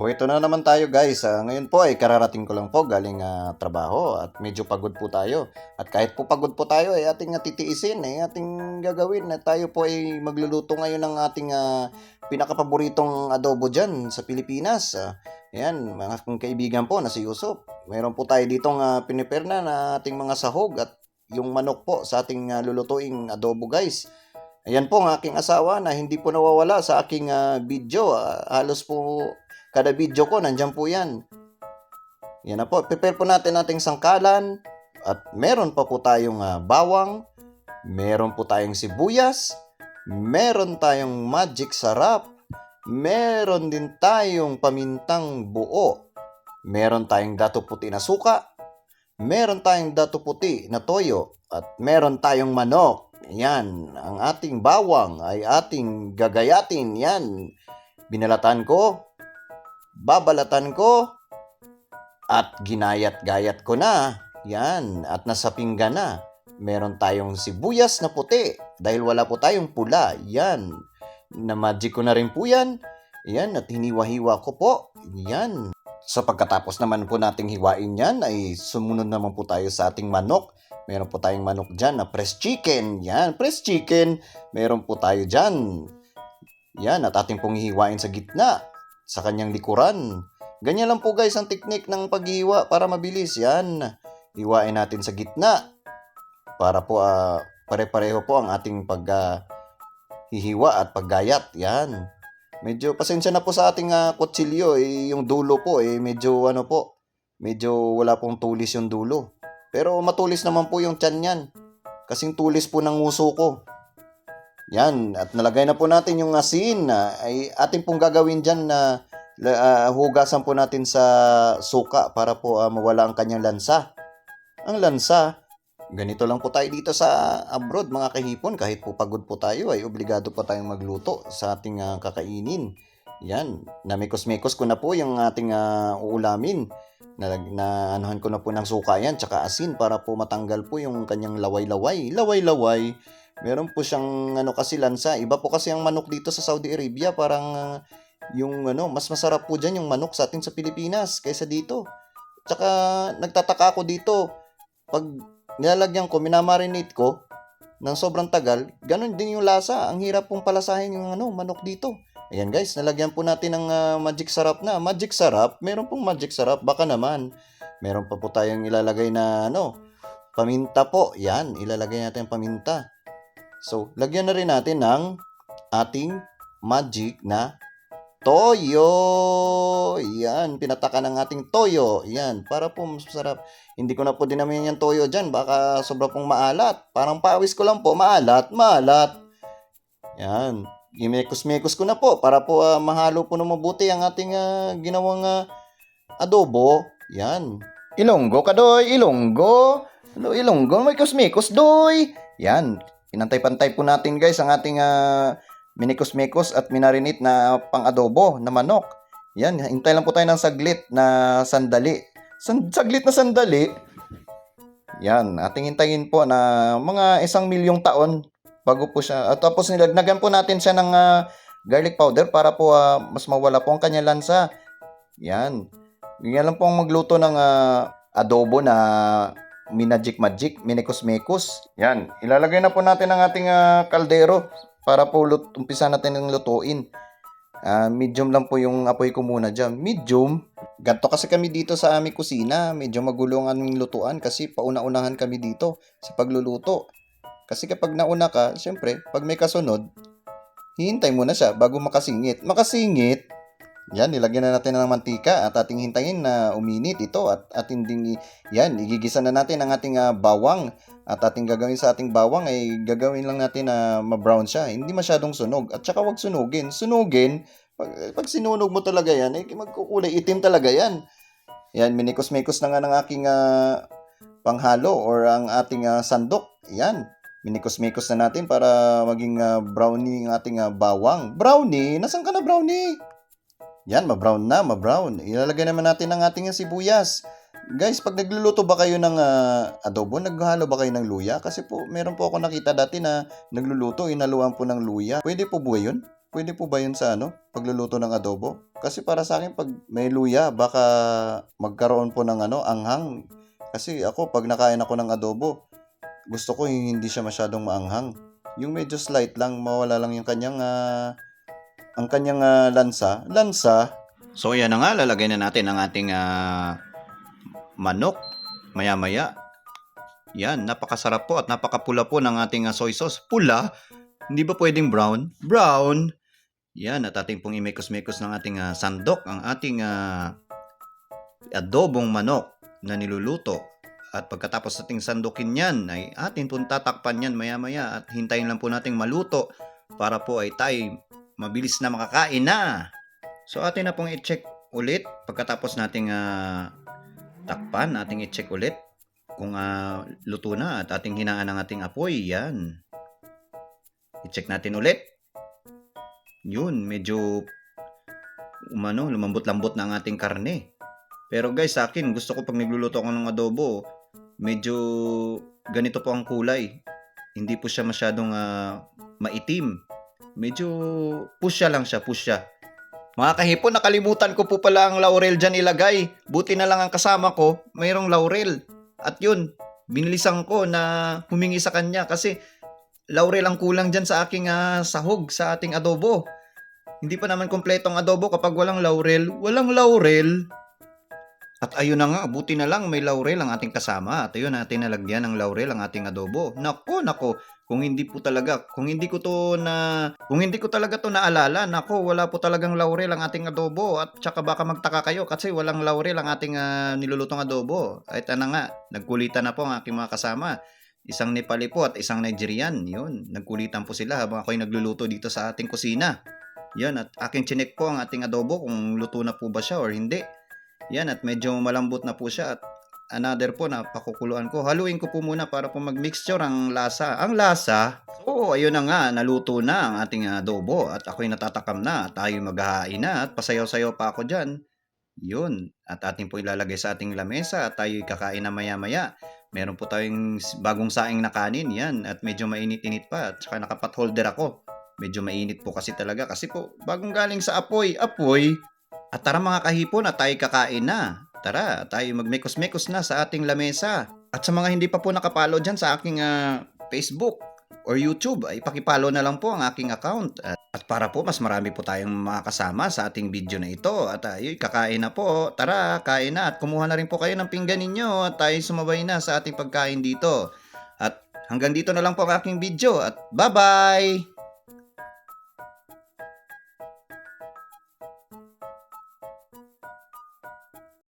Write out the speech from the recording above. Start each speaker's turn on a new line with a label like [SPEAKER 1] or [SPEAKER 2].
[SPEAKER 1] O ito na naman tayo guys. Ngayon po ay kararating ko lang po galing trabaho at medyo pagod po tayo. At kahit po pagod po tayo ay ating titiisin, ay ating gagawin na tayo po ay magluluto ngayon ng ating pinakapaboritong adobo dyan sa Pilipinas. Ayan, mga kong kaibigan po na si Yusuf. Meron po tayo ditong pinipare na ating mga sahog at yung manok po sa ating lulutuing adobo guys. Ayan po ang aking asawa na hindi po nawawala sa aking video. Halos po kada video ko, nandyan po yan. Yan na po. Prepare po natin ating sangkalan. At meron pa po tayong bawang. Meron po tayong sibuyas. Meron tayong magic sarap. Meron din tayong pamintang buo. Meron tayong dato puti na suka. Meron tayong dato puti na toyo. At meron tayong manok. Yan. Ang ating bawang ay ating gagayatin. Yan. Binalatan ko. Babalatan ko at ginayat-gayat ko na. Yan, at nasa pinggan na. Meron tayong sibuyas na puti dahil wala po tayong pula. Yan, na-magic ko na rin po yan. Yan, at hiniwa-hiwa ko po. Yan. Sa pagkatapos naman po nating hiwain yan, ay sumunod naman po tayo sa ating manok. Meron po tayong manok dyan na pressed chicken. Yan, pressed chicken. Meron po tayo dyan. Yan, at ating pong hihiwain sa gitna. Sa kanyang likuran. Ganyan lang po guys ang teknik ng paghihiwa para mabilis. Yan. Hiwain natin sa gitna. Para po pare-pareho po ang ating paghihiwa at paggayat. Yan. Medyo pasensya na po sa ating kutsilyo. Yung dulo po medyo medyo wala pong tulis yung dulo. Pero matulis naman po yung tiyan yan. Kasing tulis po ng uso ko. Yan, at nalagay na po natin yung asin. Ay ating pong gagawin dyan na hugasan po natin sa suka para po mawala ang kanyang lansa. Ang lansa, ganito lang po tayo dito sa abroad mga kahipon. Kahit po pagod po tayo ay obligado po tayong magluto sa ating kakainin. Yan, namikos-mikos ko na po yung ating uulamin. Na anuhan ko na po ng suka yan, tsaka asin para po matanggal po yung kanyang laway-laway. Laway-laway. Meron po siyang kasi lansa. Iba po kasi ang manok dito sa Saudi Arabia. Parang yung mas masarap po dyan yung manok sa atin sa Pilipinas kaysa dito. Tsaka nagtataka ako dito. Pag nilalagyan ko, minamarinate ko ng sobrang tagal, ganun din yung lasa. Ang hirap pong palasahin yung manok dito. Ayan guys, nalagyan po natin ng magic sarap na. Magic sarap? Meron pong magic sarap? Baka naman. Meron pa po tayong ilalagay na paminta po. Yan, ilalagay natin ang paminta. So, lagyan na rin natin ng ating magic na toyo. Yan, pinataka ng ating toyo. Yan, para po mas masarap. Hindi ko na po dinamihan yung toyo dyan. Baka sobra pong maalat. Parang pawis ko lang po. Maalat. Yan, imekos-mekos ko na po para po mahalo po na mabuti ang ating ginawang adobo. Yan. Ilonggo ka, doy. Ilonggo. Hello, Ilonggo. May kusmikos, doy. Yan. Pinantay-pantay po natin guys ang ating minikos-mikos at minarinate na pang-adobo na manok. Yan, hintay lang po tayo ng saglit na sandali. Saglit na sandali. Yan, ating hintayin po na mga 1,000,000 taon bago po siya. At tapos nilagnagan po natin siya ng garlic powder para po mas mawala po ang kanyang lansa. Yan. Yan lang po ang magluto ng adobo na magic, minikos-mikos. Yan, ilalagay na po natin ang ating kaldero para po umpisa natin ng lutuin. Medium lang po yung apoy ko muna dyan. Medium. Ganto kasi kami dito sa aming kusina. Medyo magulo ang aming lutuan kasi pauna-unahan kami dito sa pagluluto. Kasi kapag nauna ka, syempre, pag may kasunod, hihintay mo na siya bago makasingit. Yan, nilagyan na natin ng mantika at ating hintayin na uminit ito at ating igigisa na natin ang ating bawang at ating gagawin sa ating bawang ay gagawin lang natin na ma-brown siya, hindi masyadong sunog at saka wag sunugin, pag sinunog mo talaga yan, magkukulay itim talaga yan. Yan, minikos-mikos na nga ng aking panghalo or ang ating sandok. Yan, minikos-mikos na natin para maging brownie ang ating bawang. Brownie? Nasaan ka na brownie? Yan, ma-brown. Ilalagay naman natin ang ating sibuyas. Guys, pag nagluluto ba kayo ng adobo, naghalo ba kayo ng luya? Kasi po, meron po ako nakita dati na nagluluto, inaluan po ng luya. Pwede po ba yun? Pwede po ba yun sa pagluluto ng adobo? Kasi para sa akin, pag may luya, baka magkaroon po ng anghang. Kasi ako, pag nakain ako ng adobo, gusto ko yung hindi siya masyadong maanghang. Yung medyo slight lang, mawala lang yung kanyang lansa. Lansa. So yan na nga, lalagay na natin ang ating manok. Maya-maya. Yan, napakasarap po at napakapula po ng ating soy sauce. Pula? Hindi ba pwedeng brown? Brown! Yan, at ating pong imekos-mekos ng ating sandok, ang ating adobong manok na niluluto. At pagkatapos ating sandukin yan, ay atin pong tatakpan yan maya-maya at hintayin lang po nating maluto para po ay tayo mabilis na makakain na. So atin na pong i-check ulit pagkatapos nating takpan, ating i-check ulit kung luto na at ating hinaan ang ating apoy. Yan. I-check natin ulit. Yun, medyo lumambot-lambot na ang ating karne. Pero guys, sa akin, gusto ko pag nagluluto ako ng adobo, medyo ganito po ang kulay. Hindi po siya masyadong maitim. Medyo pusya lang siya, pusya. Mga kahipon, nakalimutan ko po pala ang laurel dyan ilagay. Buti na lang ang kasama ko, mayroong laurel. At yun, binilisan ko na humingi sa kanya kasi laurel ang kulang dyan sa aking sahog, sa ating adobo. Hindi pa naman kompletong adobo kapag walang laurel. Walang laurel. At ayun na nga, buti na lang may laurel ang ating kasama. At ayun, natin nalagyan ng laurel ang ating adobo. Nako. Kung hindi ko talaga to naalala, nako, wala po talagang laurel ang ating adobo. At tsaka baka magtaka kayo kasi walang laurel ang ating nilulutong adobo. At ano nga, nagkulitan na po ang aking mga kasama. Isang Nepali po at isang Nigerian. Yun, nagkulitan po sila habang ako'y nagluluto dito sa ating kusina. Yan, at aking chinek po ang ating adobo kung luto na po ba siya or hindi. Yan, at medyo malambot na po siya. At another po na pakukuluan ko. Haluin ko po muna para po mag-mixture ang lasa. Ang lasa, ayun na nga, naluto na ang ating adobo. At ako'y natatakam na. Tayo maghahain na at pasayaw-sayaw pa ako dyan. Yun, at ating po ilalagay sa ating lamesa at tayo'y kakain na maya-maya. Meron po tayong bagong saing na kanin, yan, at medyo mainit-init pa. At saka nakapat holder ako. Medyo mainit po kasi talaga kasi po bagong galing sa apoy. At tara mga kahipon at tayo kakain na. Tara, tayo magmekos-mekos na sa ating lamesa. At sa mga hindi pa po nakapalo dyan sa aking Facebook or YouTube, ay pakipalo na lang po ang aking account. At para po mas marami po tayong makakasama sa ating video na ito. At tayo kakain na po. Tara, kain na. At kumuha na rin po kayo ng pinggan ninyo. At tayo sumabay na sa ating pagkain dito. At hanggang dito na lang po ang aking video. At bye-bye!